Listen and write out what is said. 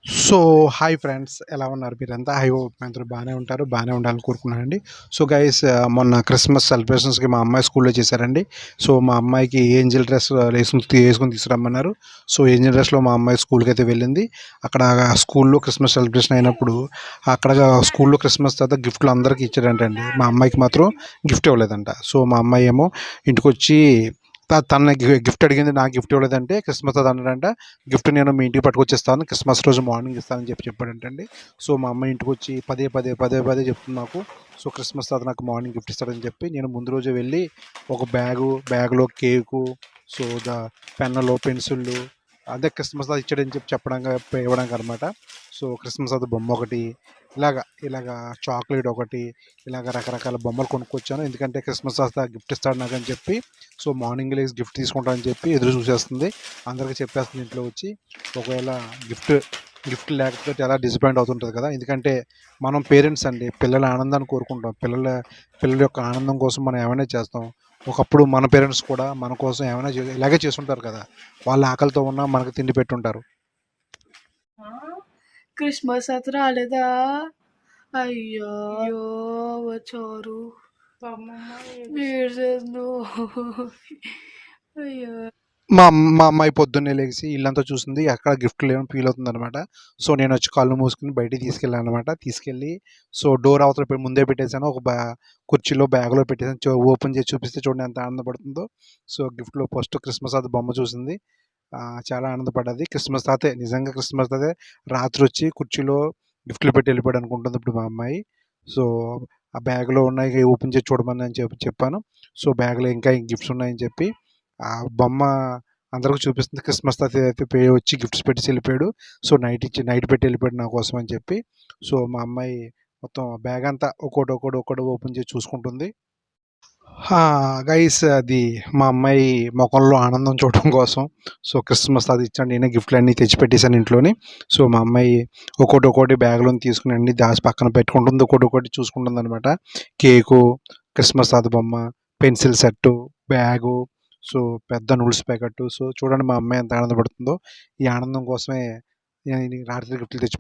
So, hi friends ఎలా ఉన్నారు మీరంతా? ఐ హోప్ మీరందరూ బానే ఉంటారు. బానే ఉండాలని కోరుకున్నానండి. సో, గైస్ మొన్న క్రిస్మస్ సెలబ్రేషన్స్‌కి మా అమ్మాయి స్కూల్‌లో చేశారండి. సో, మా అమ్మాయికి ఏంజెల్ డ్రెస్ యేసుకొని తీసుకురమ్మన్నారు. సో, ఏంజెల్ డ్రెస్‌లో మా అమ్మాయి స్కూల్‌కైతే వెళ్ళింది. అక్కడ స్కూల్‌లో క్రిస్మస్ సెలబ్రేషన్ అయినప్పుడు అక్కడ స్కూల్‌లో క్రిస్మస్ తర్వాత గిఫ్ట్‌లు అందరికి ఇచ్చాడంటండి. మా అమ్మాయికి మాత్రం గిఫ్ట్ ఇవ్వలేదంట. సో, మా అమ్మాయి ఏమో ఇంటికొచ్చి తన గిఫ్ట్ అడిగింది. నాకు గిఫ్ట్ ఇవ్వలేదంటే క్రిస్మస్ అది అన్నాడంట. గిఫ్ట్ నేను మీ ఇంటికి పట్టుకొచ్చిస్తాను. క్రిస్మస్ రోజు మార్నింగ్ ఇస్తానని చెప్పాడంటండి. సో, మా అమ్మాయి ఇంటికొచ్చి పదే పదే చెప్తుంది నాకు. సో, క్రిస్మస్ తాత నాకు మార్నింగ్ గిఫ్ట్ ఇస్తాడని చెప్పి నేను ముందు రోజే వెళ్ళి ఒక బ్యాగ్‌లో కేకు, సో, పెన్నులు, పెన్సిళ్ళు అదే క్రిస్మస్ తాత ఇచ్చాడని ఇవ్వడానికనమాట. సో, క్రిస్మస్ తాత బొమ్మ ఒకటి ఇలాగా చాక్లెట్ ఒకటి రకరకాల బొమ్మలు కొనుక్కొచ్చాను. ఎందుకంటే క్రిస్మస్ తాత గిఫ్ట్ ఇస్తాడు నాకని చెప్పి. సో, మార్నింగ్ లేసి గిఫ్ట్ తీసుకుంటానని చెప్పి ఎదురు చూసేస్తుంది. అందరికి చెప్పేస్తుంది ఇంట్లో వచ్చి. ఒకవేళ గిఫ్ట్ గిఫ్ట్ లేకపోతే ఎలా డిసప్పాయింట్ అవుతుంటుంది కదా! ఎందుకంటే మనం పేరెంట్స్ అండి. పిల్లల ఆనందాన్ని కోరుకుంటాం. పిల్లల యొక్క ఆనందం కోసం మనం ఏమైనా చేస్తాం. ఒకప్పుడు మన పేరెంట్స్ కూడా మన కోసం ఏమైనా ఇలాగే చేసుంటారు కదా! వాళ్ళు ఆకలితో ఉన్నా మనకు తిండి పెట్టుంటారు. క్రిస్మస్ అది రాలేదా? అయ్యో! అయ్యో! వచ్చారు. ఏడ్చేసింది. అయ్యో! మా అమ్మాయి పొద్దున్నే లెగిసి ఇల్లంతా చూసింది. ఎక్కడ గిఫ్ట్ లేవని ఫీల్ అవుతుందనమాట. సో, నేనొచ్చి కళ్ళు మూసుకొని బయటికి తీసుకెళ్ళాననమాట. తీసుకెళ్ళి సో, డోర్ అవతల ముందే పెట్టేసాను. ఒక కుర్చీలో, బ్యాగ్‌లో పెట్టేసాను. ఓపెన్ చేసి చూపిస్తే చూడండి ఎంత ఆనందపడుతుందో. సో, గిఫ్ట్‌లో ఫస్ట్ క్రిస్మస్ తాత బొమ్మ చూసింది. చాలా ఆనందపడ్డది. క్రిస్మస్ తాతే నిజంగా క్రిస్మస్ తాతే రాత్రొచ్చి కుర్చీలో గిఫ్ట్‌లు పెట్టి వెళ్ళిపోయాడు అనుకుంటుంది ఇప్పుడు మా అమ్మాయి. సో, ఆ బ్యాగ్‌లో ఉన్నాయి ఓపెన్ చేసి చూడమని అని చెప్పాను. సో, బ్యాగ్‌లో ఇంకా గిఫ్ట్స్ ఉన్నాయని చెప్పి ఆ బొమ్మ అందరికి చూపిస్తుంది. క్రిస్మస్ తాత అయితే వచ్చి గిఫ్ట్స్ పెట్టేసి వెళ్ళిపోయాడు. సో, నైట్ పెట్టి వెళ్ళిపోయాడు నా కోసం అని చెప్పి. సో, మా అమ్మాయి మొత్తం బ్యాగ్ అంతా ఒక్కోటి ఓపెన్ చేసి చూసుకుంటుంది. గైస్ అది మా అమ్మాయి మొఖంలో ఆనందం చూడటం కోసం సో, క్రిస్మస్ తాత ఇచ్చాడు. నేనే గిఫ్ట్‌లన్నీ తెచ్చిపెట్టేసాను ఇంట్లోని. సో, మా అమ్మాయి ఒక్కోటి బ్యాగ్‌లోని తీసుకొని అన్నీ దాచి పక్కన పెట్టుకుంటుంది. ఒక్కోటి చూసుకుంటుందనమాట. కేకు, క్రిస్మస్ తాత బొమ్మ, పెన్సిల్ సెట్టు, బ్యాగు, సో, పెద్ద నూడిల్స్ ప్యాకెట్టు. సో, చూడండి మా అమ్మాయి ఎంత ఆనందపడుతుందో. ఈ ఆనందం కోసమే నేను రాత్రి గిఫ్ట్‌లు తెచ్చి